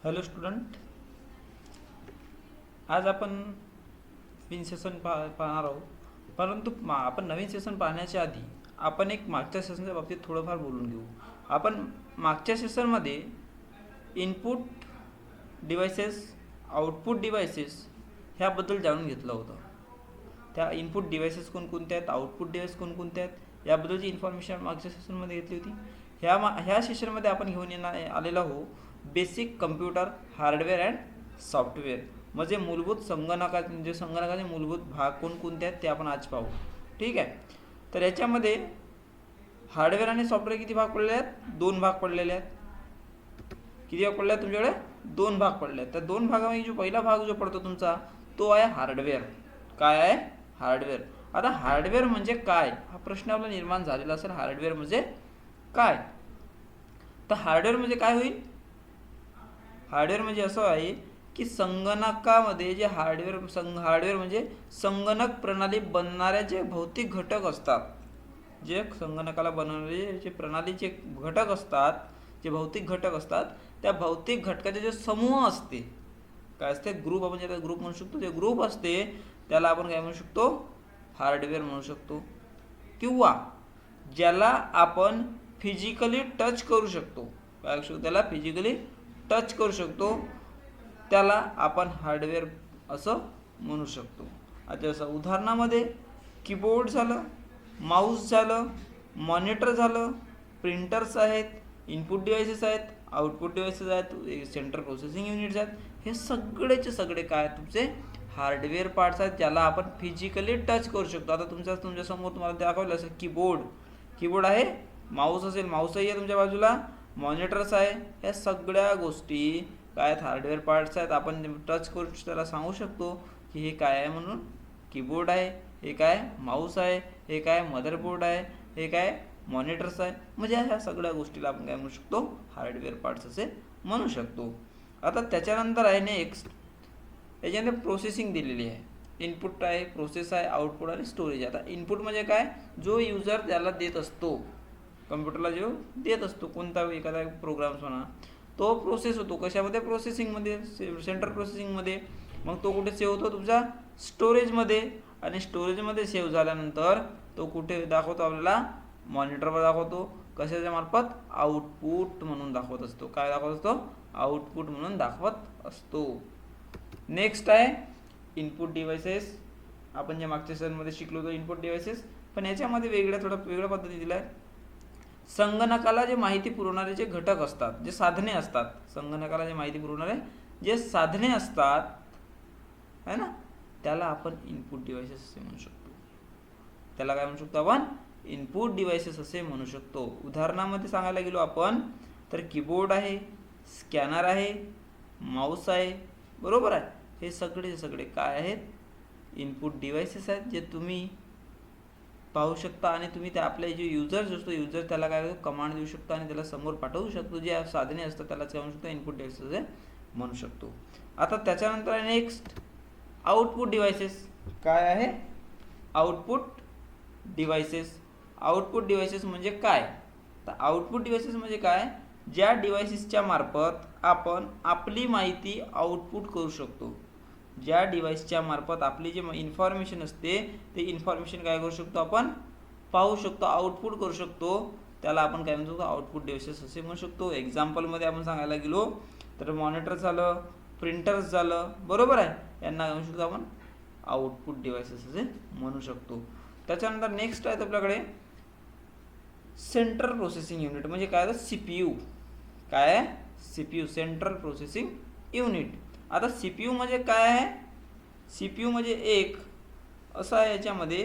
Hello student, आज आपण नवीन session पाहणार आहोत. परंतु आपण नवीन सेशन पाहण्याच्या आधी आपण एक मागच्या सेशनच्या बाबतीत थोडंफार बोलून घेऊ. आपण मागच्या सेशनमध्ये इनपुट डिव्हायसेस, आउटपुट डिव्हायसेस ह्याबद्दल जाणून घेतलं होतं. त्या इनपुट डिव्हायसेस कोणकोणत्या आहेत, आउटपुट डिव्हाइस कोणकोणत्या आहेत याबद्दलची इन्फॉर्मेशन मागच्या सेशनमध्ये घेतली होती. ह्या सेशनमध्ये आपण घेऊन आलेलो आहोत basic computer hardware and software, म्हणजे मूलभूत संगणकाचे मूलभूत भाग कोणकोणते आहेत ते आपण आज पाहू. ठीक आहे. तर याच्यामध्ये हार्डवेअर आणि सॉफ्टवेअर किती भाग पडलेले आहेत? 2 भाग पडलेले आहेत. किती भाग पडले आहेत तुमच्याकडे? 2 भाग पडले आहेत. त्या 2 भागामध्ये जो पहिला भाग जो पडतो तुमचा तो आहे हार्डवेअर. काय आहे? हार्डवेअर. आता हार्डवेअर म्हणजे काय हा प्रश्न आपला निर्माण झालेला असेल. हार्डवेअर म्हणजे काय? तर हार्डवेअर म्हणजे काय होईल? हार्डवेअर म्हणजे असं आहे की संगणकामध्ये जे हार्डवेअर म्हणजे संगणक प्रणाली बनणाऱ्या जे भौतिक घटक असतात, जे संगणकाला बनवणारे जे प्रणालीचे घटक असतात, जे भौतिक घटक असतात, त्या भौतिक घटकाचे जे समूह असते, काय असते? ग्रुप. आपण ज्याला ग्रुप म्हणू शकतो. जे ग्रुप असते त्याला आपण काय म्हणू शकतो? हार्डवेअर म्हणू शकतो. किंवा ज्याला आपण फिजिकली टच करू शकतो, काय करू शकतो? त्याला फिजिकली टच करू शकतो, त्याला आपण हार्डवेअर असं म्हणू शकतो. आता जसं उदाहरणामध्ये कीबोर्ड झालं, माऊस झालं, मॉनिटर झालं, प्रिंटर्स आहेत, इनपुट डिव्हायसेस आहेत, आउटपुट डिव्हायसेस आहेत, सेंट्रल प्रोसेसिंग युनिट्स आहेत. हे सगळेचे सगळे काय तुमचे हार्डवेअर पार्ट्स आहेत, ज्याला आपण फिजिकली टच करू शकतो. आता तुमच्या समोर तुम्हाला दाखवलं असेल कीबोर्ड आहे, माऊस असेल, माऊसही आहे तुमच्या बाजूला, मॉनिटर्स आहे. ह्या सगळ्या गोष्टी काय आहेत? हार्डवेअर पार्ट्स आहेत. आपण टच करून त्याला सांगू शकतो की हे काय आहे म्हणून. कीबोर्ड आहे, हे काय माऊस आहे, हे काय मदरबोर्ड आहे, हे काय मॉनिटर्स आहे. म्हणजे ह्या सगळ्या गोष्टीला आपण काय म्हणू शकतो? हार्डवेअर पार्ट्स असे म्हणू शकतो. आता त्याच्यानंतर आहे नेक्स्ट, याच्यानंतर प्रोसेसिंग दिलेली आहे. इनपुट आहे, प्रोसेस आहे, आउटपुट आणि स्टोरेज. आता इनपुट म्हणजे काय? जो युजर त्याला देत असतो, कम्प्युटरला जो देत असतो कोणता एखादा प्रोग्राम्स म्हणा, तो प्रोसेस होतो कशामध्ये? प्रोसेसिंगमध्ये, सेंट्रल प्रोसेसिंगमध्ये. मग तो कुठे सेव्ह होतो? तुमच्या स्टोरेजमध्ये. आणि स्टोरेजमध्ये सेव्ह झाल्यानंतर तो कुठे दाखवतो? आपल्याला मॉनिटरवर दाखवतो. कशाच्या मार्फत? आउटपुट म्हणून दाखवत असतो. काय दाखवत असतो? आउटपुट म्हणून दाखवत असतो. नेक्स्ट आहे इनपुट डिव्हायसेस. आपण जे मागच्या सेशनमध्ये शिकलो होतो इनपुट डिव्हायसेस, पण याच्यामध्ये वेगळ्या पद्धती दिल्या आहेत. संगणकाला जे माहिती पुरवणारे जे घटक असतात, जे साधने असतात, संगणकाला जे माहिती पुरवणारे जे साधने असतात है ना, त्याला आपण इनपुट डिव्हायसेस असे म्हणू शकतो. त्याला काय म्हणू शकतो आपण? इनपुट डिव्हायसेस असे म्हणू शकतो. उदाहरणामध्ये सांगायला गेलो आपण तर कीबोर्ड आहे, स्कॅनर आहे, माऊस आहे, बरोबर आहे. हे सगळे काय आहेत? इनपुट डिव्हायसेस आहेत, जे तुम्ही पाहू शकता. आणि तुम्ही ते आपले जे युजर त्याला काय कमांड देऊ शकता आणि त्याला समोर पाठवू शकतो. जे साधने असतात त्याला काय म्हणू शकतो? इनपुट डिव्हायसेस म्हणू शकतो. आता त्याच्यानंतर आहे नेक्स्ट आउटपुट डिव्हायसेस. काय आहे? Output devices. आउटपुट डिव्हायसेस म्हणजे काय? तर आउटपुट डिव्हायसेस म्हणजे काय? ज्या डिव्हायसेसच्या मार्फत आपण आपली माहिती आउटपुट करू शकतो. ज्या डिव्हाइसच्या मार्फत आपली जी इन्फॉर्मेशन असते ते इन्फॉर्मेशन काय करू शकतो? आपण पाहू शकतो, आउटपुट करू शकतो. त्याला आपण काय म्हणतो? आउटपुट डिव्हाइसेस असे म्हणू शकतो. एक्झाम्पलमध्ये आपण सांगायला गेलो तर मॉनिटर झालं, प्रिंटर्स झालं, बरोबर आहे. यांना काय म्हणू शकतो आपण? आउटपुट डिव्हाइसेस असे म्हणू शकतो. त्याच्यानंतर नेक्स्ट आहे आपल्याकडे सेंट्रल प्रोसेसिंग युनिट. म्हणजे काय आहे? CPU. काय आहे? CPU, central processing unit. आता CPU म्हणजे काय आहे? CPU म्हणजे एक असं आहे याच्यामध्ये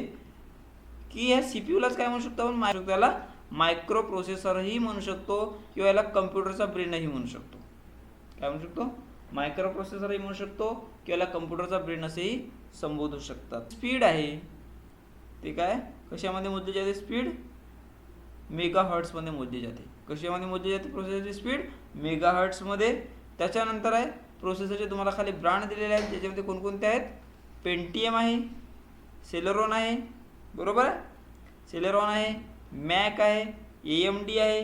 की या CPUलाच काय म्हणू शकतो आपण? त्याला मायक्रो प्रोसेसरही म्हणू शकतो किंवा याला कम्प्युटरचा ब्रेनही म्हणू शकतो. काय म्हणू शकतो? मायक्रो प्रोसेसरही म्हणू शकतो किंवा याला कम्प्युटरचा ब्रेन असेही संबोधू शकतात. स्पीड आहे ते काय कशामध्ये मोजली जाते? स्पीड मेगाहर्ट्जमध्ये मोजली जाते. कशामध्ये मोजली जाते प्रोसेसरची स्पीड? मेगाहर्ट्जमध्ये. त्याच्यानंतर आहे प्रोसेसरचे तुम्हाला खाली ब्रँड दिलेले आहेत, ज्याच्यामध्ये कोणकोणते आहेत? पेंटियम आहे, सेलेरॉन आहे, बरोबर आहे, सेलेरॉन आहे, मॅक आहे, AMD आहे.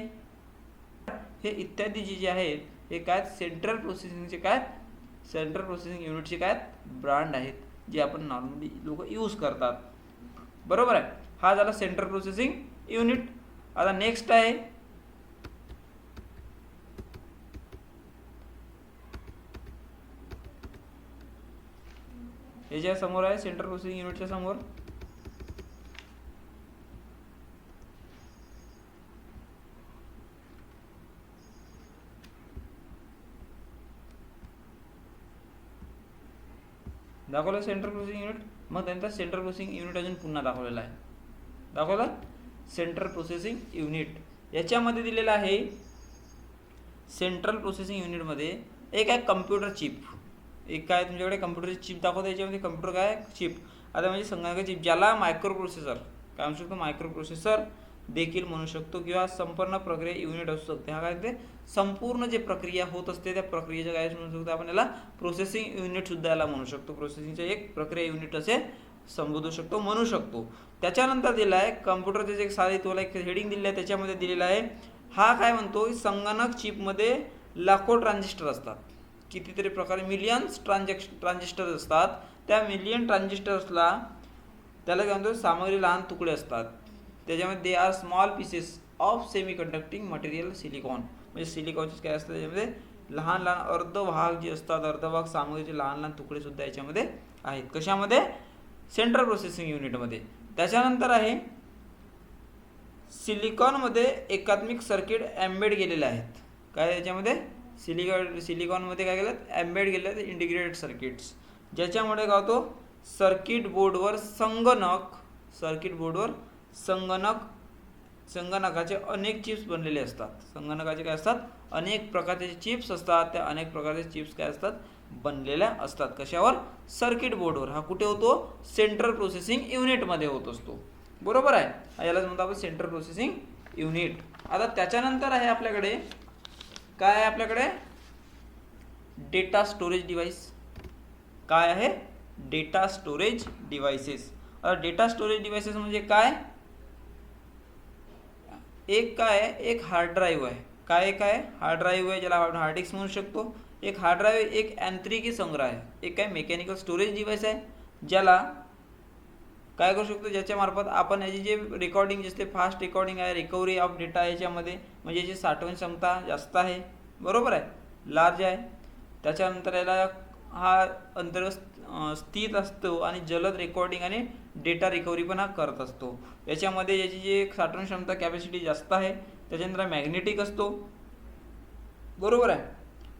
हे इत्यादी जे आहेत हे काय सेंट्रल प्रोसेसिंगचे काय सेंट्रल प्रोसेसिंग युनिटचे काय ब्रँड आहेत जे आपण नॉर्मली लोक यूज करतात. बरोबर आहे. हा झाला सेंट्रल प्रोसेसिंग युनिट. आता नेक्स्ट आहे याच्या समोर आहे सेंट्रल प्रोसेसिंग युनिटच्या समोर दाखवलं सेंट्रल प्रोसेसिंग युनिट. मग त्यानंतर सेंट्रल प्रोसेसिंग युनिट अजून पुन्हा दाखवलेला आहे. दाखवलं सेंट्रल प्रोसेसिंग युनिट. याच्यामध्ये दिलेलं आहे सेंट्रल प्रोसेसिंग युनिटमध्ये एक आहे कम्प्युटर चिप. एक काय तुमच्याकडे कम्प्युटरची चिप दाखवतो. याच्यामध्ये कम्प्युटर काय चिप आता म्हणजे संगणकाची चिप ज्याला मायक्रो प्रोसेसर काय म्हणू शकतो मायक्रो प्रोसेसर देखील म्हणू शकतो किंवा संपूर्ण प्रक्रिया युनिट असू शकते. हा काय ते संपूर्ण जे प्रक्रिया होत असते त्या प्रक्रियेच्या काय म्हणू शकतो आपण याला प्रोसेसिंग युनिट सुद्धा याला म्हणू शकतो. प्रोसेसिंगचे एक प्रक्रिया युनिट असे संबोधू शकतो म्हणू शकतो. त्याच्यानंतर दिला आहे कम्प्युटरचे जे साधे तुला एक हेडिंग दिलेलं आहे त्याच्यामध्ये दिलेला आहे हा काय म्हणतो संगणक चिपमध्ये लाखो ट्रान्झिस्टर असतात. कितीतरी प्रकारे मिलियन्स ट्रान्झिस्टर असतात. त्या मिलियन ट्रान्झिस्टर्सला त्याला काय म्हणतो सामग्री लहान तुकडे असतात. त्याच्यामध्ये they are small pieces of semi conducting material silicon म्हणजे सिलिकॉनचे काय असतं त्याच्यामध्ये लहान लहान अर्धवाहक जे असतात अर्धवाहक सामग्रीचे लहान लहान तुकडे सुद्धा याच्यामध्ये आहेत. कशामध्ये सेंट्रल प्रोसेसिंग युनिटमध्ये. त्याच्यानंतर आहे सिलिकॉनमध्ये एकात्मिक सर्किट एम्बेड केलेले आहेत. काय याच्यामध्ये सिलिकॉनमध्ये काय केलं एम्बेड केलेले आहेत इंटिग्रेटेड सर्किट्स ज्याच्यामुळे काय होतो सर्किट बोर्डवर संगणकाचे अनेक चिप्स बनलेले असतात. संगणकाचे काय असतात अनेक प्रकारचे चिप्स असतात. त्या अनेक प्रकारचे चिप्स काय असतात बनलेल्या असतात. कशावर सर्किट बोर्डवर. हा कुठे होतो सेंट्रल प्रोसेसिंग युनिटमध्ये होत असतो. बरोबर आहे. यालाच म्हणतो आपण सेंट्रल प्रोसेसिंग युनिट. आता त्याच्यानंतर आहे आपल्याकडे काय आहे आपल्याकडे डेटा स्टोरेज डिव्हाइस. काय आहे डेटा स्टोरेज डिव्हाइसेस. आता डेटा स्टोरेज डिव्हाइसेस म्हणजे काय एक काय एक हार्ड ड्राईव्ह आहे. काय हार्ड ड्राईव्ह आहे ज्याला आपण हार्ड डिस्क म्हणू शकतो. एक हार्ड ड्राईव्ह एक यांत्रिकी संग्रह आहे. एक काय मेकॅनिकल स्टोरेज डिव्हाइस आहे ज्याला काय करू शकतो ज्याच्या मार्फत आपण याची जे रेकॉर्डिंग जे फास्ट रेकॉर्डिंग आहे रिकव्हरी ऑफ डेटा याच्यामध्ये म्हणजे याची साठवण क्षमता जास्त आहे. बरोबर आहे लार्ज आहे. त्याच्यानंतर याला हा अंतर्गत स्थित असतो आणि जलद रेकॉर्डिंग आणि डेटा रिकव्हरी पण हा करत असतो. याच्यामध्ये याची जी साठवण क्षमता कॅपॅसिटी जास्त आहे. त्याच्यानंतर मॅग्नेटिक असतो. बरोबर आहे.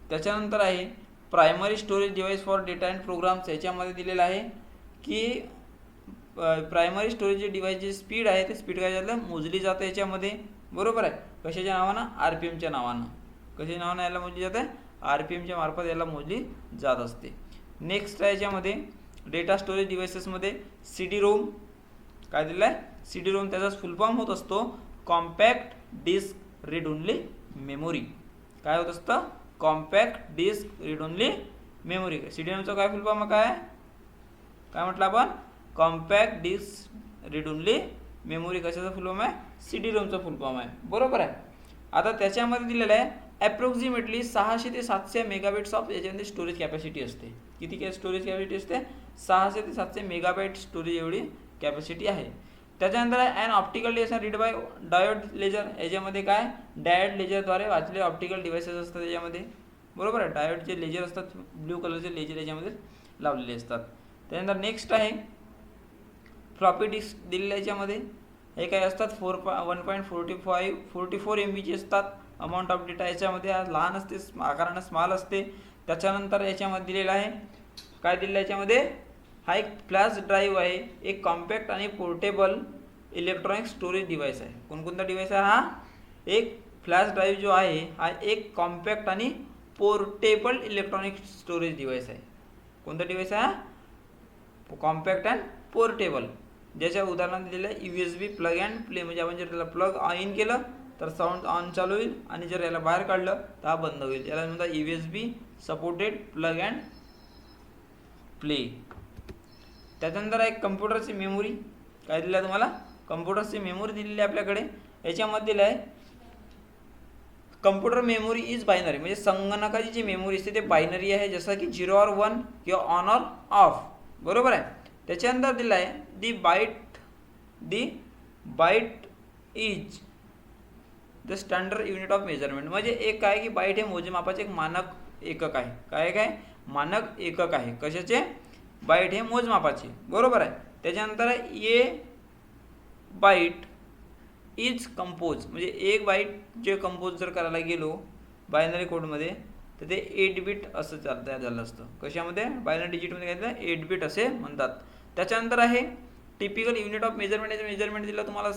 त्याच्यानंतर आहे primary storage device for data and programs. याच्यामध्ये दिलेलं आहे की प्रायमरी स्टोरेज जे डिव्हाइस जे स्पीड आहे ते स्पीड काय झालं मोजली जाते याच्यामध्ये. बरोबर आहे. कशाच्या नावानं RPMच्या नावानं. कशाच्या नावानं याला मोजली जाते RPMच्या मार्फत याला मोजली जात असते. नेक्स्ट आहे याच्यामध्ये डेटा स्टोरेज डिव्हाइसेसमध्ये CD-ROM काय दिलं आहे CD-ROM त्याचाच फुल फॉर्म होत असतो compact disc read only memory. काय होत असतं compact disc read only memory. CD-ROMचा काय फुल फॉर्म काय म्हटलं आपण compact disc read only memory. कशाचा फुल फॉर्म आहे CD-ROMचा फुल फॉर्म आहे. बरोबर आहे. आता त्याच्यामध्ये दिलेलं आहे ॲप्रॉक्सिमेटली 600 ते 700 मेगाबाइट्स ऑफ याच्यामध्ये स्टोरेज कॅपॅसिटी असते. किती काय स्टोरेज कॅपॅसिटी असते 600 ते 700 मेगाबाइट स्टोरेज एवढी कॅपॅसिटी आहे. त्याच्यानंतर an optical device read by diode laser. याच्यामध्ये काय डायोड लेजरद्वारे वाचले ऑप्टिकल डिव्हाइसेस असतात याच्यामध्ये. बरोबर आहे. डायोडचे लेजर असतात ब्ल्यू कलरचे लेजर याच्यामध्ये लावलेले असतात. त्यानंतर नेक्स्ट आहे फ्लॉपी डिस्क दिलेल्या याच्यामध्ये हे काय असतात 1.44 MB असतात. अमाऊंट ऑफ डेटा याच्यामध्ये लहान असते आकारानं स्मॉल असते. त्याच्यानंतर याच्यामध्ये दिलेलं आहे काय दिलेलं याच्यामध्ये हा एक फ्लॅश ड्राईव्ह आहे. एक कॉम्पॅक्ट आणि पोर्टेबल इलेक्ट्रॉनिक स्टोरेज डिव्हाइस आहे. कोणकोणता डिव्हाइस आहे हा एक फ्लॅश ड्राईव्ह जो आहे हा एक कॉम्पॅक्ट आणि पोर्टेबल इलेक्ट्रॉनिक स्टोरेज डिव्हाइस आहे. कोणता डिव्हाइस आहे कॉम्पॅक्ट अँड पोर्टेबल. ज्याच्या उदाहरण दिलेलं आहे USB प्लग अँड प्ले. म्हणजे आपण जर त्याला प्लग ऑन केलं तर साऊंड ऑन चालू होईल आणि जर याला बाहेर काढलं तर हा बंद होईल. याला म्हणतात USB supported plug and play. त्याच्यानंतर एक कम्प्युटरची मेमोरी काय दिलं आहे तुम्हाला कम्प्युटरची मेमोरी दिलेली आहे आपल्याकडे. याच्यामध्ये दिलं आहे कम्प्युटर मेमोरी इज बायनरी, म्हणजे संगणकाची जी मेमोरी असते ते बायनरी आहे, जसं की 0 और 1 किंवा ऑन और ऑफ, बरोबर आहे. त्याच्यानंतर दिलं आहे the byte is the standard unit of measurement, म्हणजे एक काय की बाईट हे मोजमापाचे एक मानक एकक आहे. काय मानक एकक आहे. कशाचे? बाईट हे मोजमापाचे, बरोबर आहे. त्याच्यानंतर ए बाईट इज कंपोज, म्हणजे एक बाईट जे कंपोज जर करायला गेलो बायनरी कोडमध्ये तर ते 8 बिट असं झालं असतं. कशामध्ये? बायनरी डिजिटमध्ये काय 8 बिट असे म्हणतात. त्याच्यानंतर आहे typical unit of measurement. Measurement दिलं तुम्हाला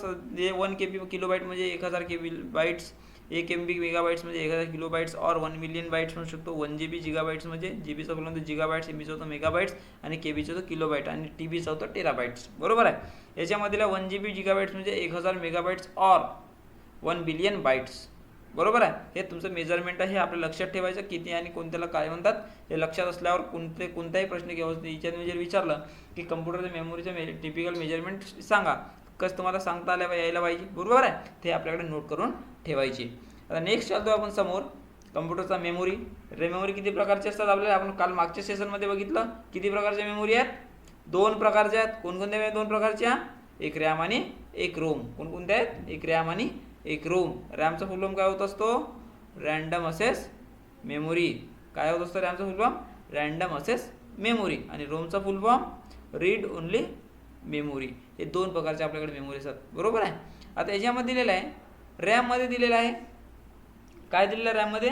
1 KB किलोबाईट म्हणजे 1000 KB बाईट्स, 1 MB मेगाबाईट्स म्हणजे 1000 किलोबाईट्स और 1 मिलियन बाईट्स म्हणू शकतो. 1 GB जिगाबाईट्स म्हणजे जीबीचा बोलतो जिगाबाईट्स, MBचा होतो मेगाबाईट्स आणि KBचा होतो किलोबाईट आणि TBचा होतो टेराबाईट्स, बरोबर आहे. याच्यामधला 1 GB जिगाबाईट्स म्हणजे 1000 मेगाबाईट्स और 1 बिलियन बाईट्स, बरोबर आहे. हे तुमचं मेजरमेंट आहे, हे आपल्या लक्षात ठेवायचं किती आणि कोणत्याला काय म्हणतात हे लक्षात असल्यावर कोणताही प्रश्न घ्यावा जर विचारलं की कम्प्युटरच्या मेमोरीचं टिपिकल मेजरमेंट सांगा, कसं तुम्हाला सांगता यायला पाहिजे, बरोबर आहे. ते आपल्याकडे नोट करून ठेवायची. आता नेक्स्ट चालतो आपण समोर कम्प्युटरचा मेमोरी. मेमोरी किती प्रकारचे असतात आपल्याला आपण काल मागच्या सेशनमध्ये बघितलं. किती प्रकारच्या मेमोरी आहेत? 2 प्रकारच्या आहेत. कोणकोणत्या 2 प्रकारच्या? एक रॅम आणि एक रोम. कोणकोणत्या आहेत? एक रॅम आणि एक रोम. रॅमचा फुल फॉर्म काय होत असतो? Random access memory. काय होत असतं रॅमचा full form? Random access memory. आणि रोमचा full form read only memory. हे 2 प्रकारचे आपल्याकडे मेमोरी असतात, बरोबर आहे. आता याच्यामध्ये दिलेलं आहे रॅममध्ये दिलेलं आहे काय दिलेलं आहे रॅममध्ये?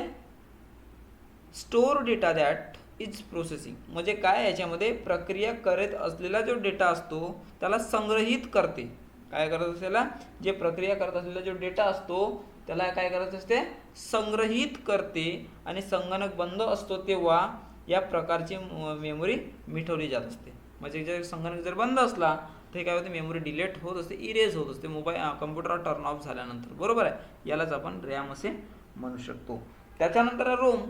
Store data that is processing, म्हणजे काय याच्यामध्ये प्रक्रिया करत असलेला जो डेटा असतो त्याला संग्रहित करते. काय करत असलेला? जे प्रक्रिया करत असलेला जो डेटा असतो त्याला काय करत असते? संग्रहित करते. आणि संगणक बंद असतो तेव्हा या प्रकारची मेमोरी मिटवली जात असते. म्हणजे जर संगणक जर बंद असला तर काय होते? मेमोरी डिलीट होत असते, इरेज होत असते कम्प्युटर टर्न ऑफ झाल्यानंतर, बरोबर आहे. यालाच आपण रॅम असे म्हणू शकतो. त्याच्यानंतर रोम,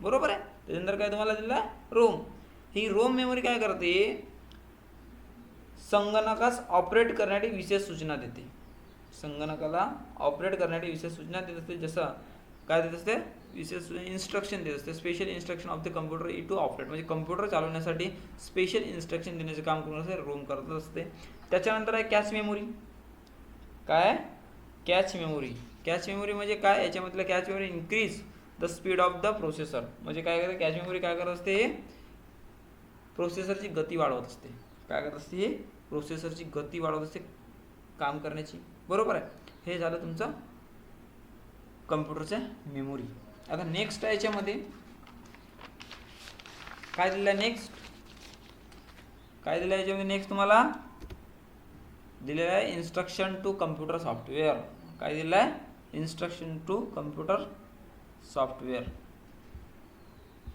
बरोबर आहे. त्याच्यानंतर काय तुम्हाला दिलं? रोम. ही रोम मेमोरी काय करते? संगणकास ऑपरेट करण्यासाठी विशेष सूचना देते. संगणकाला ऑपरेट करण्यासाठी विशेष सूचना देत असते. जसं काय देत असते? विशेष इन्स्ट्रक्शन देत असते. Special instruction of the computer to operate, म्हणजे कम्प्युटर चालवण्यासाठी स्पेशल इन्स्ट्रक्शन देण्याचे काम करून असते रोम करत असते. त्याच्यानंतर आहे कॅच मेमोरी. काय? Cache memory. कॅच मेमोरी म्हणजे काय? याच्यामधलं cache memory increase the speed of the processor, म्हणजे काय करते? कॅच मेमोरी काय करत असते? प्रोसेसरची गती वाढवत असते. काय करत असते? हे प्रोसेसरची गती वाढवत असते काम करण्याची, बरोबर आहे. हे झालं तुमचं कम्प्युटरच्या मेमोरी. आता नेक्स्ट आहे याच्यामध्ये काय दिलं आहे? काय दिलं आहे याच्यामध्ये? नेक्स्ट तुम्हाला दिलेलं आहे इन्स्ट्रक्शन टू कम्प्युटर सॉफ्टवेअर. काय दिलं आहे? Instruction to computer software.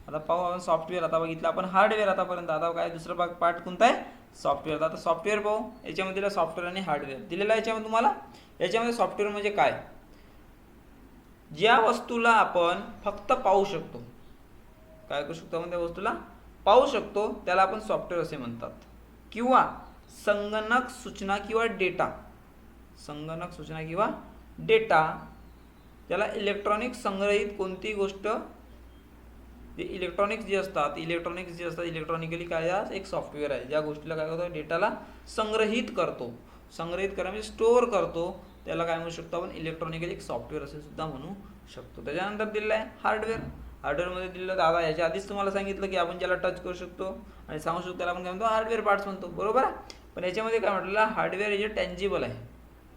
आता पाहू आपण सॉफ्टवेअर. आता बघितलं आपण हार्डवेअर आतापर्यंत. आता काय दुसरा पार्ट कोणता आहे? सॉफ्टवेअर. आता सॉफ्टवेअर पाहू. याच्यामध्ये सॉफ्टवेअर आणि हार्डवेअर दिलेलं आहे याच्यामध्ये तुम्हाला. याच्यामध्ये सॉफ्टवेअर म्हणजे काय? ज्या वस्तूला आपण फक्त पाहू शकतो, काय करू शकतो आपण? त्या वस्तूला पाहू शकतो त्याला आपण सॉफ्टवेअर असे म्हणतात. किंवा संगणक सूचना किंवा डेटा त्याला इलेक्ट्रॉनिक संग्रहित कोणती गोष्ट इलेक्ट्रॉनिक्स जे असतात इलेक्ट्रॉनिकली काय एक सॉफ्टवेअर आहे. ज्या गोष्टीला काय करतो? डेटाला संग्रहित करतो. संग्रहित करा म्हणजे स्टोअर करतो. त्याला काय म्हणू शकतो आपण? इलेक्ट्रॉनिकली एक सॉफ्टवेअर असे सुद्धा म्हणू शकतो. त्याच्यानंतर दिलेलं आहे हार्डवेअर. हार्डवेअरमध्ये दिलेलं दादा याच्या आधीच तुम्हाला सांगितलं की आपण ज्याला टच करू शकतो आणि सांगू शकतो त्याला आपण काय म्हणतो? हार्डवेअर पार्ट्स म्हणतो, बरोबर आहे. पण याच्यामध्ये काय म्हटलं? हार्डवेअर हे जे टँजिबल आहे.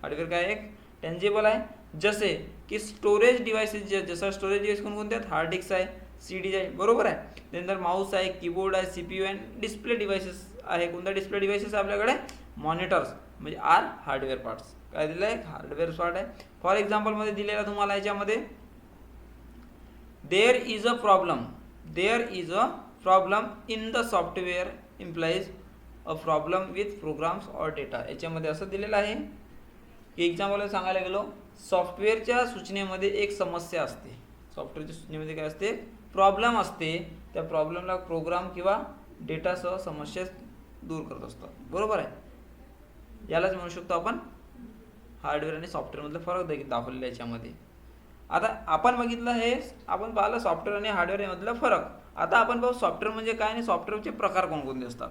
हार्डवेअर काय एक टँजिबल आहे. जसे की स्टोरेज डिव्हाइसेस, जसं स्टोरेज डिव्हाइस कोणकोणते आहेत? हार्ड डिस्क आहे, CD आहे, बरोबर आहे. त्यानंतर माऊस आहे, कीबोर्ड आहे, CPU आहे, डिस्प्ले डिव्हाइसेस आहे. कोणता डिस्प्ले डिव्हाइसेस आपल्याकडे? मॉनिटर्स, म्हणजे आर हार्डवेअर पार्ट्स. काय दिलं आहे? हार्डवेअर पार्ट आहे. फॉर एक्झाम्पल मध्ये दिलेला तुम्हाला याच्यामध्ये there is a problem in the software implies a problem with programs और डेटा. याच्यामध्ये असं दिलेलं आहे की एक्झाम्पल सांगायला गेलो, सॉफ्टवेअरच्या सूचनेमध्ये एक समस्या असते. सॉफ्टवेअरच्या सूचनेमध्ये काय असते? प्रॉब्लेम असते. त्या प्रॉब्लेमला प्रोग्राम किंवा डेटासह समस्या दूर करत असतात, बरोबर आहे. यालाच म्हणू शकतो आपण हार्डवेअर आणि सॉफ्टवेअरमधला फरक दाखवलेला याच्यामध्ये. आता आपण बघितलं हे, आपण पाहिलं सॉफ्टवेअर आणि हार्डवेअर यामधला फरक. आता आपण पाहू सॉफ्टवेअर म्हणजे काय आणि सॉफ्टवेअरचे प्रकार कोणकोणते असतात.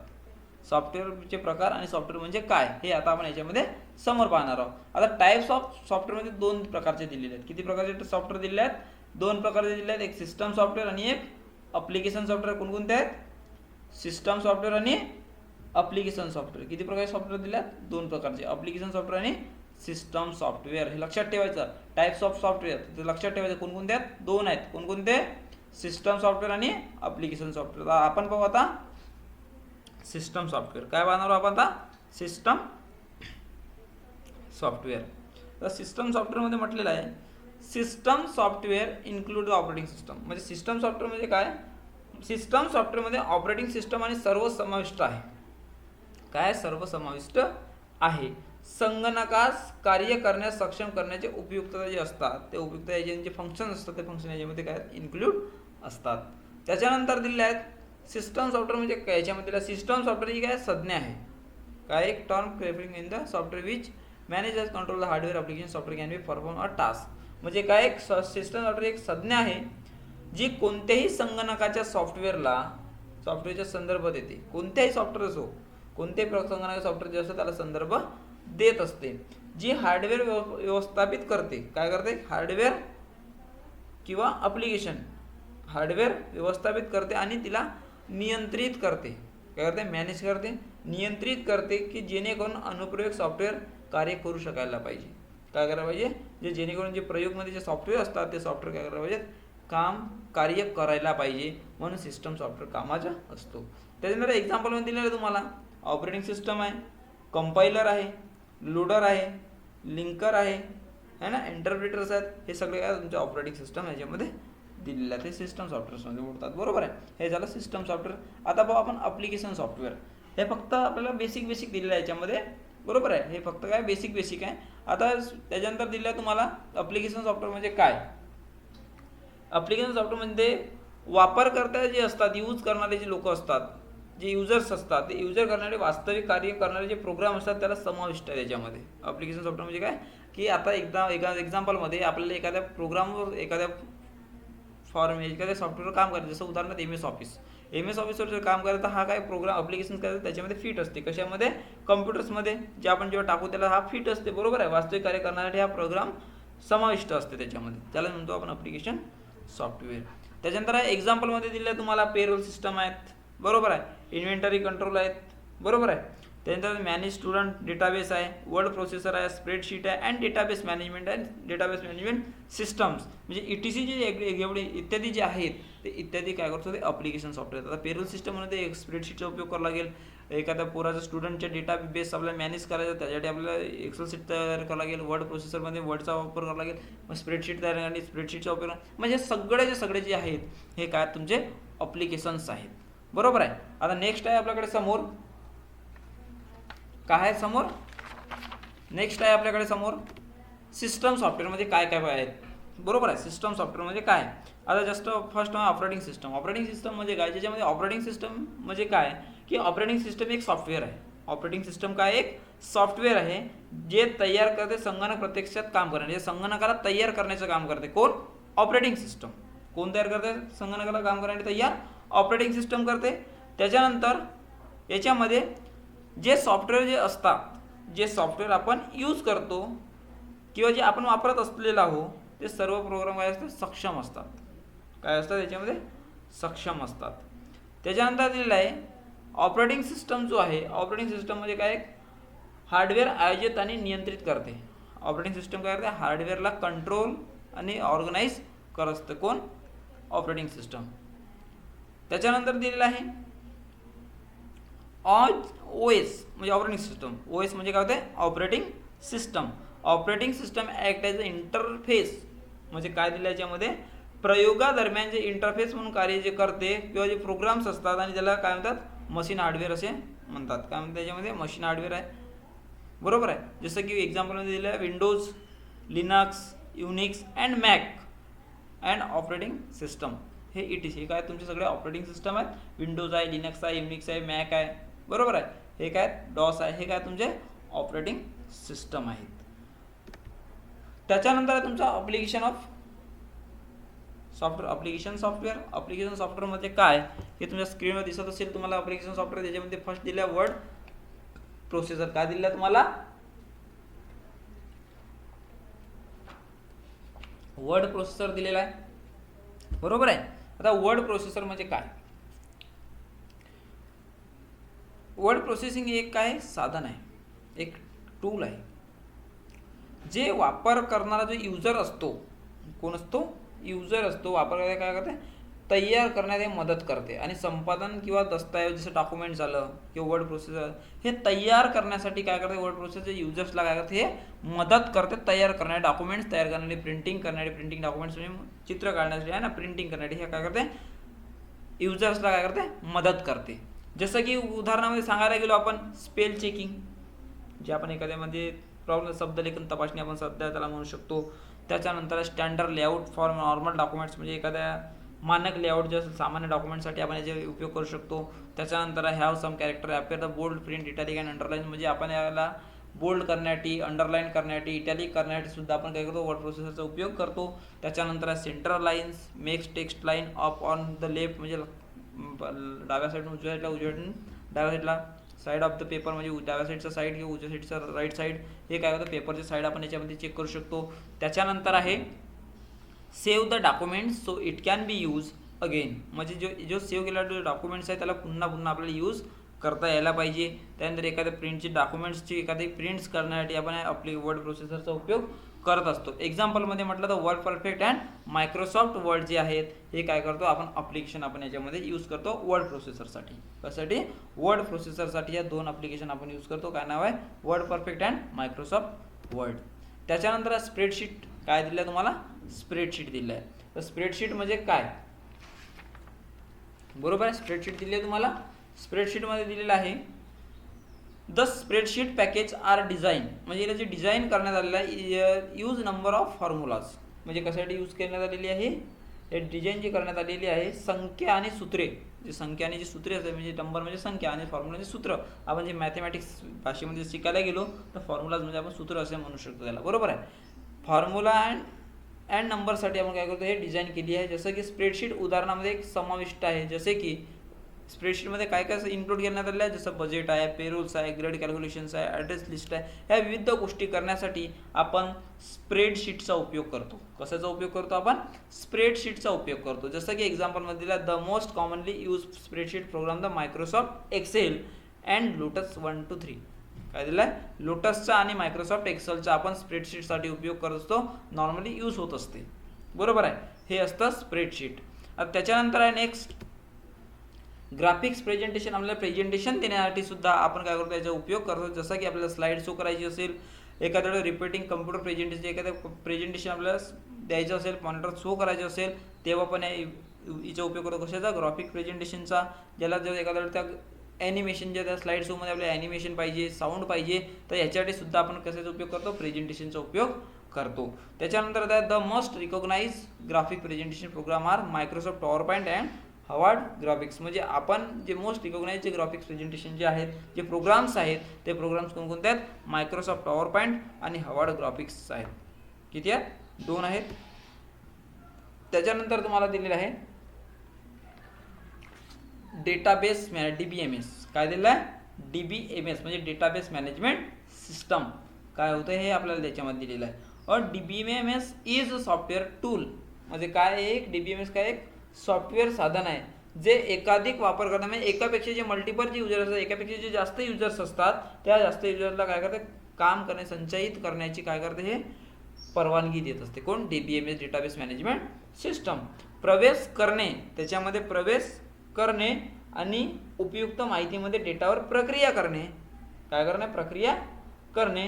सॉफ्टवेअरचे प्रकार आणि सॉफ्टवेअर म्हणजे काय हे आता आपण याच्यामध्ये समोर पाहणार आहोत. आता टाईप्स ऑफ सॉफ्टवेअरमध्ये 2 प्रकारचे दिलेले आहेत. किती प्रकारचे सॉफ्टवेअर दिलेले आहेत? 2 प्रकारचे दिलेले आहेत. एक सिस्टम सॉफ्टवेअर आणि एक ॲप्लिकेशन सॉफ्टवेअर. कोणकोणते आहेत? सिस्टम सॉफ्टवेअर आणि ॲप्लिकेशन सॉफ्टवेअर. किती प्रकारचे सॉफ्टवेअर दिले आहेत? 2 प्रकारचे, ॲप्लिकेशन सॉफ्टवेअर आणि सिस्टम सॉफ्टवेअर. हे लक्षात ठेवायचं. टाइप्स ऑफ सॉफ्टवेअर ते लक्षात ठेवायचं. कोणकोणते आहेत? 2 आहेत. कोणकोणते? सिस्टम सॉफ्टवेअर आणि ॲप्लिकेशन सॉफ्टवेअर. आपण पाहू आता सिस्टम सॉफ्टवेअर. काय पाहणार आपण आता? System software. तर सिस्टम सॉफ्टवेअरमध्ये म्हटलेलं आहे system software include operating system. म्हणजे सिस्टम सॉफ्टवेअर म्हणजे काय? सिस्टम सॉफ्टवेअरमध्ये ऑपरेटिंग सिस्टम आणि सर्व समाविष्ट आहे. काय? सर्व समाविष्ट आहे. संगणकास कार्य करण्यास सक्षम करण्याचे उपयुक्तता जे असतात ते उपयुक्त जे फंक्शन असतात ते फंक्शन याच्यामध्ये काय इन्क्लूड असतात. त्याच्यानंतर दिलेले आहेत सिस्टम सॉफ्टवेअर म्हणजे काय? याच्यामध्ये सिस्टम सॉफ्टवेअर ही काय संज्ञा आहे. काय? एक term referring in the software which manage as control the hardware application software can be perform a task. म्हणजे काय? एक सिस्टम सॉफ्टवेअर एक संज्ञा आहे जी कोणत्याही संगणकाच्या सॉफ्टवेअरच्या संदर्भात येते. कोणत्याही सॉफ्टवेअर असो, कोणत्याही संगणकाच्या सॉफ्टवेअर जे असतं त्याला संदर्भ देत असते. जी हार्डवेअर व्यवस्थापित करते. काय करते? हार्डवेअर किंवा ॲप्लिकेशन हार्डवेअर व्यवस्थापित करते आणि तिला नियंत्रित करते. काय करते? मॅनेज करते, नियंत्रित करते की जेणेकरून अनुप्रयोग सॉफ्टवेअर कार्य करू शकायला पाहिजे. काय करायला पाहिजे? जे जेणेकरून जे प्रयोगमध्ये जे सॉफ्टवेअर असतात ते सॉफ्टवेअर काय करायला पाहिजेत? कार्य करायला पाहिजे. म्हणून सिस्टम सॉफ्टवेअर कामाचा असतो. त्याच्यानंतर एक्झाम्पलमध्ये दिलेलं तुम्हाला ऑपरेटिंग सिस्टम आहे, कंपायलर आहे, लोडर आहे, लिंकर आहे ना, इंटरप्रिटर्स आहेत. हे सगळे काय तुमचे ऑपरेटिंग सिस्टम याच्यामध्ये दिलेलं आहे. ते सिस्टम सॉफ्टवेअरमध्ये मोडतात. बरोबर आहे. हे झालं सिस्टम सॉफ्टवेअर. आता पाहू आपण ॲप्लिकेशन सॉफ्टवेअर. हे फक्त आपल्याला बेसिक दिलेलं आहे याच्यामध्ये. बरोबर आहे. हे फक्त काय बेसिक आहे. आता त्याच्यानंतर दिलं आहे तुम्हाला ॲप्लिकेशन सॉफ्टवेअर म्हणजे काय? ॲप्लिकेशन सॉफ्टवेअरमध्ये वापरकर्ता जे असतात, यूज करणारे जे लोक असतात, जे युजर्स असतात, ते युजर करणारे वास्तविक कार्य करणारे जे प्रोग्राम असतात त्याला समाविष्ट आहे त्याच्यामध्ये. ॲप्लिकेशन सॉफ्टवेअर म्हणजे काय की आता एका एक्झाम्पलमध्ये आपल्याला एखाद्या प्रोग्रामवर एखाद्या एखाद्या सॉफ्टवेअरवर काम करायचं. जसं उदाहरणार्थ MS ऑफिसवर जर काम करायचं हा काय प्रोग्राम ॲप्लिकेशन करायचं त्याच्यामध्ये फिट असते. कशामध्ये? कम्प्युटर्समध्ये जे आपण जेव्हा टाकू त्याला हा फिट असते. बरोबर आहे. वास्तविक कार्य करण्यासाठी हा प्रोग्राम समाविष्ट असते त्याच्यामध्ये. त्याला म्हणतो आपण ॲप्लिकेशन सॉफ्टवेअर. त्याच्यानंतर एक्झाम्पलमध्ये दिलेलं तुम्हाला पेरोल सिस्टम आहेत. बरोबर आहे. इन्व्हेंटरी कंट्रोल आहेत. बरोबर आहे. त्यानंतर मॅनेज स्टुडंट डेटाबेस आहे, वर्ड प्रोसेसर आहे, स्प्रेडशीट आहे अँड डेटाबेस मॅनेजमेंट आहे. डेटाबेस मॅनेजमेंट सिस्टम्स म्हणजे ETC जे एवढे इत्यादी जे आहेत ते इत्यादी काय करतो ते ॲप्लिकेशन सॉफ्टवेअर. आता पेरोल सिस्टममध्ये एक स्प्रेडशीटचा उपयोग करावा लागेल. एखाद्या पोराचा स्टुडंटच्या डेटाबेस आपल्याला मॅनेज करायचा त्यासाठी आपल्याला एक्सेल शीट तयार करावं लागेल. वर्ड प्रोसेसरमध्ये वर्डचा वापर करावा लागेल. मग स्प्रेडशीट तयार करण्यासाठी स्प्रेडशीटचा उपयोग म्हणजे सगळे जे आहेत हे काय तुमचे ॲप्लिकेशन्स आहेत. बरोबर आहे. आता नेक्स्ट आहे आपल्याकडे समोर काय आहे समोर? नेक्स्ट आहे आपल्याकडे समोर सिस्टम सॉफ्टवेअरमध्ये काय आहेत. बरोबर आहे. सिस्टम सॉफ्टवेअर म्हणजे काय? आता just first operating system. Operating system म्हणजे काय? ज्याच्यामध्ये ऑपरेटिंग सिस्टम म्हणजे काय की ऑपरेटिंग सिस्टम एक सॉफ्टवेअर आहे. ऑपरेटिंग सिस्टम काय? एक सॉफ्टवेअर आहे जे तयार करते संगणक प्रत्यक्षात काम करणे. म्हणजे संगणकाला तयार करण्याचं काम करते कोण? Operating system. कोण तयार करते? संगणकाला काम करण्यासाठी तयार ऑपरेटिंग सिस्टम करते. त्याच्यानंतर याच्यामध्ये जे सॉफ्टवेअर जे असतात, जे सॉफ्टवेअर आपण यूज करतो किंवा जे आपण वापरत असलेलं आहो ते सर्व प्रोग्राम काय असतात? सक्षम असतात. काय असतात याच्यामध्ये? सक्षम असतात. त्याच्यानंतर दिलेलं आहे ऑपरेटिंग सिस्टम जो आहे. ऑपरेटिंग सिस्टम म्हणजे काय? हार्डवेअर आयोजित आणि नियंत्रित करते. ऑपरेटिंग सिस्टम काय करते? हार्डवेअरला कंट्रोल आणि ऑर्गनाईज करत असते. कोण? Operating system. त्याच्यानंतर दिलेलं आहे OS म्हणजे ऑपरेटिंग सिस्टम. OS म्हणजे काय होते? Operating system. Operating system act as a interface म्हणजे काय दिलं याच्यामध्ये? प्रयोगादरम्यान जे इंटरफेस म्हणून कार्य जे करते किंवा जे प्रोग्राम्स असतात आणि त्याला काय म्हणतात? मशीन हार्डवेअर असे म्हणतात. काय म्हणतात त्याच्यामध्ये? मशीन हार्डवेअर आहे. बरोबर आहे. जसं की एक्झाम्पलमध्ये दिलं आहे Windows, Linux, Unix and Mac and operating system. हे ETC काय तुमचे सगळे ऑपरेटिंग सिस्टम आहेत. विंडोज आहे, लिनक्स आहे, युनिक्स आहे, मॅक आहे. बरोबर आहे. हे काय? डॉस आहे. हे काय तुमचे ऑपरेटिंग सिस्टम आहेत. त्याच्यानंतर तुमचा ॲप्लिकेशन ऑफ सॉफ्टवेअर ॲप्लिकेशन सॉफ्टवेअरमध्ये काय हे तुमच्या स्क्रीनवर दिसत असेल तुम्हाला ॲप्लिकेशन सॉफ्टवेअर. त्याच्यामध्ये फर्स्ट दिला वर्ड प्रोसेसर. काय दिला तुम्हाला वर्ड प्रोसेसर दिलेला आहे, बरोबर आहे. आता वर्ड प्रोसेसर म्हणजे काय? वर्ड प्रोसेसिंग एक काय साधन आहे, एक टूल आहे जे वापर करणारा जो युजर असतो, कोण असतो? युजर असतो. वापर करायला काय करते? तयार करण्यात मदत करते. आणि संपादन किंवा दस्तऐवज जसं डॉक्युमेंट झालं किंवा वर्ड प्रोसेसर हे तयार करण्यासाठी काय करते? वर्ड प्रोसेसर युजर्सला काय करते? हे मदत करते तयार करणारे डॉक्युमेंट्स तयार करणारे, प्रिंटिंग डॉक्युमेंट्स म्हणजे चित्र काढण्यासाठी आहे ना, प्रिंटिंग करण्यासाठी हे काय करते? युजर्सला काय करते? मदत करते. जसं की उदाहरणामध्ये सांगायला गेलो आपण स्पेल चेकिंग, जे आपण एखाद्यामध्ये प्रॉब्लेम शब्दलेखन तपासणी आपण सध्या त्याला म्हणू शकतो. त्याच्यानंतर standard layout for normal documents म्हणजे एखाद्या मानक लेआउट जे सामान्य डॉक्युमेंटसाठी आपण याचे उपयोग करू शकतो. त्याच्यानंतर have some character appear the bold, print, italic and underline म्हणजे आपण याला बोल्ड करण्यासाठी, अंडरलाईन करण्यासाठी, इटॅलिक करण्यासाठी सुद्धा आपण काय करतो? वर्ड प्रोसेसरचा उपयोग करतो. त्याच्यानंतर centre lines makes text line up on the left म्हणजे डाव्या साईडून उजव्या साईडला, डाव्या साईडला साईड ऑफ द पेपर म्हणजे डाव्या साईडचा साईड किंवा उजव्या साईडचा राईट साईड हे काय होतं? पेपरची साईड आपण याच्यामध्ये चेक करू शकतो. त्याच्यानंतर आहे save the documents so it can be use again म्हणजे जो सेव्ह केलेला जो डॉक्युमेंट्स आहे त्याला पुन्हा आपल्याला यूज करता यायला पाहिजे. त्यानंतर एखाद्या प्रिंटची डॉक्युमेंट्सची एखादी प्रिंट्स करण्यासाठी आपण आपली वर्ड प्रोसेसरचा उपयोग करत असतो. एक्झाम्पलमध्ये म्हटलं तर word perfect and Microsoft word जे आहेत हे काय करतो? आपण ॲप्लिकेशन आपण याच्यामध्ये यूज करतो वर्ड प्रोसेसरसाठी. कशासाठी? वर्ड प्रोसेसरसाठी या दोन ॲप्लिकेशन आपण यूज करतो. काय नाव आहे? Word perfect and Microsoft word. त्याच्यानंतर स्प्रेडशीट काय दिलं आहे तुम्हाला? स्प्रेडशीट दिलं आहे. तर स्प्रेडशीट म्हणजे काय? बरोबर आहे, स्प्रेडशीट दिली आहे तुम्हाला. स्प्रेडशीटमध्ये दिलेलं आहे the spreadsheet package are design म्हणजे याला जे डिझाईन करण्यात आलेलं आहे यूज नंबर ऑफ फॉर्म्युलाज म्हणजे कशासाठी यूज करण्यात आलेली आहे? हे डिझाईन जी करण्यात आलेली आहे संख्या आणि सूत्रे, जे संख्या आणि जी सूत्रे असतात म्हणजे नंबर म्हणजे संख्या आणि फॉर्म्युला म्हणजे सूत्र. आपण जे मॅथमॅटिक्स भाषेमध्ये शिकायला गेलो तर फॉर्म्युलाज म्हणजे आपण सूत्र असे म्हणू शकतो त्याला, बरोबर आहे. फॉर्म्युला अँड नंबरसाठी आपण काय करतो? हे डिझाईन केली आहे. जसं की स्प्रेडशीट उदाहरणामध्ये एक समाविष्ट आहे. जसे की स्प्रेडशीटमध्ये काय काय इन्क्लूड करण्यात आलं आहे? जसं बजेट आहे, पेरोल्स आहे, ग्रेड कॅल्क्युलेशन्स आहे, ॲड्रेस लिस्ट आहे. ह्या विविध गोष्टी करण्यासाठी आपण स्प्रेडशीटचा उपयोग करतो. कशाचा उपयोग करतो? आपण स्प्रेडशीटचा उपयोग करतो. जसं की एक्झाम्पलमध्ये दिला the most commonly use spreadsheet program the Microsoft Excel and Lotus 1 to 3. काय दिलं आहे? लोटसचा आणि मायक्रोसॉफ्ट एक्सेलचा आपण स्प्रेडशीटसाठी उपयोग करत असतो, नॉर्मली यूज होत असते, बरोबर आहे. हे असतं स्प्रेडशीट. आता त्याच्यानंतर आहे नेक्स्ट ग्राफिक्स प्रेझेंटेशन. आपल्याला प्रेझेंटेशन देण्यासाठी सुद्धा आपण काय करतो? याचा उपयोग करतो. जसं की आपल्याला स्लाईड शो करायची असेल, एखाद्या वेळेस रिपीटिंग कम्प्युटर प्रेझेंटेशन एखादं प्रेझेंटेशन आपल्याला द्यायचं असेल, मॉनिटर शो करायचं असेल तेव्हा पण याचा उपयोग करतो. कशाचा? ग्राफिक प्रेझेंटेशनचा. ज्याला जर एखाद्या वेळेस त्या ॲनिमेशन ज्या त्या स्लाईड शोमध्ये आपल्याला ॲनिमेशन पाहिजे, साऊंड पाहिजे तर याच्यासाठी सुद्धा आपण कशाचा उपयोग करतो? प्रेझेंटेशनचा उपयोग करतो. त्याच्यानंतर the most recognise graphic presentation program are Microsoft PowerPoint and Harvard graphics म्हणजे आपण जे मोस्ट रिकॉग्नाइज जे ग्राफिक्स प्रेझेंटेशन जे आहेत, जे प्रोग्राम्स आहेत ते प्रोग्राम्स कोणकोणते आहेत? मायक्रोसॉफ्ट पॉवर पॉईंट आणि हार्वर्ड ग्राफिक्स आहेत. किती आहेत? 2 आहेत. त्याच्यानंतर तुम्हाला दिलेलं आहे डेटाबेस DBMS. काय दिलं आहे? DBMS म्हणजे डेटाबेस मॅनेजमेंट सिस्टम. काय होतं हे आपल्याला त्याच्यामध्ये दिलेलं आहे. और DBMS is a software tool म्हणजे काय? एक DBMS काय? एक सॉफ्टवेअर साधन आहे जे एकाधिक वापर करतात म्हणजे एकापेक्षा जे मल्टिपल जे युजर्स असतात, एकापेक्षा जे जास्त युजर्स असतात त्या जास्त युजर्सला काय करते? काम करणे, संचयित करण्याची काय करते? हे परवानगी देत असते. कोण? DBMS database management system. प्रवेश करणे, त्याच्यामध्ये प्रवेश करणे आणि उपयुक्त माहितीमध्ये डेटावर प्रक्रिया करणे. काय करणे? प्रक्रिया करणे.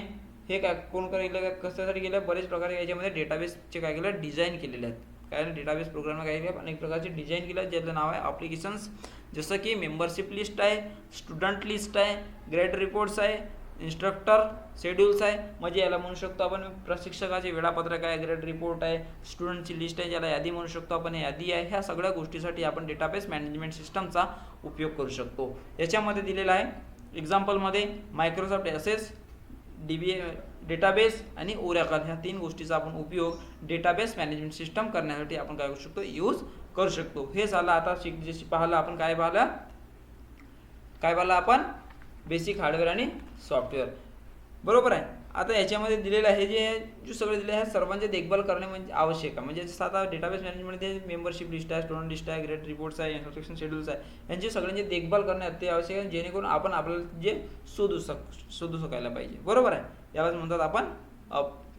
हे काय कोण केलं? कशासाठी केलं? बरेच प्रकारे याच्यामध्ये डेटाबेसचे काय केलं? डिझाईन केलेले आहेत. काय डेटाबेस प्रोग्रामला काय केलं? अनेक प्रकारचे डिझाईन केलं ज्याचं नाव आहे ॲप्लिकेशन्स. जसं की मेंबरशिप लिस्ट आहे, स्टुडंट लिस्ट आहे, ग्रेड रिपोर्ट्स आहे, इन्स्ट्रक्टर शेड्यूल्स आहे म्हणजे याला म्हणू शकतो आपण प्रशिक्षकाचे वेळापत्रक आहे, ग्रेड रिपोर्ट आहे, स्टुडंटची लिस्ट आहे ज्याला यादी म्हणू शकतो आपण, यादी आहे. ह्या सगळ्या गोष्टीसाठी आपण डेटाबेस मॅनेजमेंट सिस्टमचा उपयोग करू शकतो. याच्यामध्ये दिलेला आहे एक्झाम्पलमध्ये मायक्रोसॉफ्ट ॲसेस डेटाबेस आणि ओरॅकल ह्या 3 गोष्टीचा आपण उपयोग डेटाबेस मॅनेजमेंट सिस्टम करण्यासाठी आपण काय करू शकतो, यूज करू शकतो. हे झालं. आता जे पाहिलं आपण काय पाहिलं आपण बेसिक हार्डवेअर आणि सॉफ्टवेअर, बरोबर आहे. आता याच्यामध्ये दिलेलं आहे जे सगळे दिले आहे सर्वांचे देखभाल करणे म्हणजे आवश्यक आहे. म्हणजे जसं आता डेटाबेस मॅनेजमेंटमध्ये मेंबरशिप लिस्ट आहे, स्टुडंट लिस्ट आहे, ग्रेड रिपोर्ट्स आहे, इन्स्ट्रक्शन शेड्यूल्स आहे, यांची सगळ्यांची देखभाल करणे अति आवश्यक आहे, जेणेकरून आपण आपल्याला जे शोधू शकायला पाहिजे, बरोबर आहे. यालाच म्हणतात आपण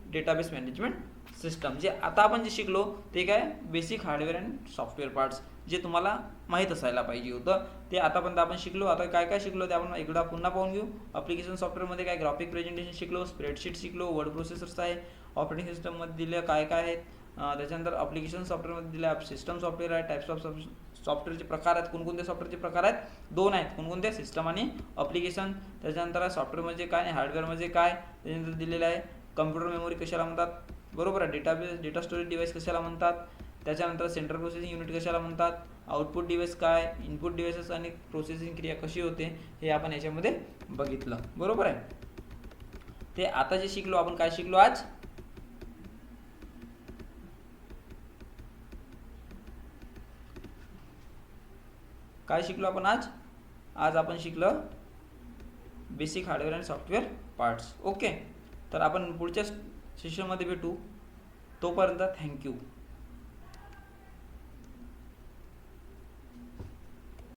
डेटाबेस मॅनेजमेंट सिस्टम. जे आता आपण जे शिकलो ते काय, basic hardware and software parts, जे तुम्हाला माहीत असायला पाहिजे होतं ते आतापर्यंत आपण शिकलो. आता काय काय शिकलो ते आपण एकदा पुन्हा पाहून घेऊ. ॲप्लिकेशन सॉफ्टवेअरमध्ये काय ग्राफिक प्रेझेंटेशन शिकलो, स्प्रेडशीट शिकलो, वर्ड प्रोसेसर्स आहे, ऑपरेटिंग सिस्टममध्ये दिलं काय काय आहेत, त्याच्यानंतर ॲप्लिकेशन सॉफ्टवेअरमध्ये दिलं सिस्टम सॉफ्टवेअर आहे, टाईप्स ऑफ सॉफ्टवेअरचे प्रकार आहेत, कोणकोणते सॉफ्टवेअरचे प्रकार आहेत, 2 आहेत, कोणकोणते, सिस्टम आणि ॲप्लिकेशन. त्याच्यानंतर सॉफ्टवेअर म्हणजे काय आणि हार्डवेअर म्हणजे काय, त्याच्यानंतर दिलेलं आहे कम्प्युटर मेमरी कशाला म्हणतात, बरोबर आहे. डेटा स्टोरेज डिव्हाइस कशाला म्हणतात, त्याच्यानंतर सेंट्रल प्रोसेसिंग युनिट कशाला म्हणतात, आउटपुट डिव्हाइस काय, इनपुट डिव्हाइसेस आणि प्रोसेसिंग क्रिया कशी होते हे आपण याच्यामध्ये बघितलं, बरोबर आहे. ते आता जे शिकलो आपण, काय शिकलो आज, काय शिकलो आपण आज आपण शिकलो बेसिक हार्डवेअर आणि सॉफ्टवेअर पार्ट्स. ओके, तर आपण पुढच्या सेशनमध्ये भेटू. तोपर्यंत थँक्यू.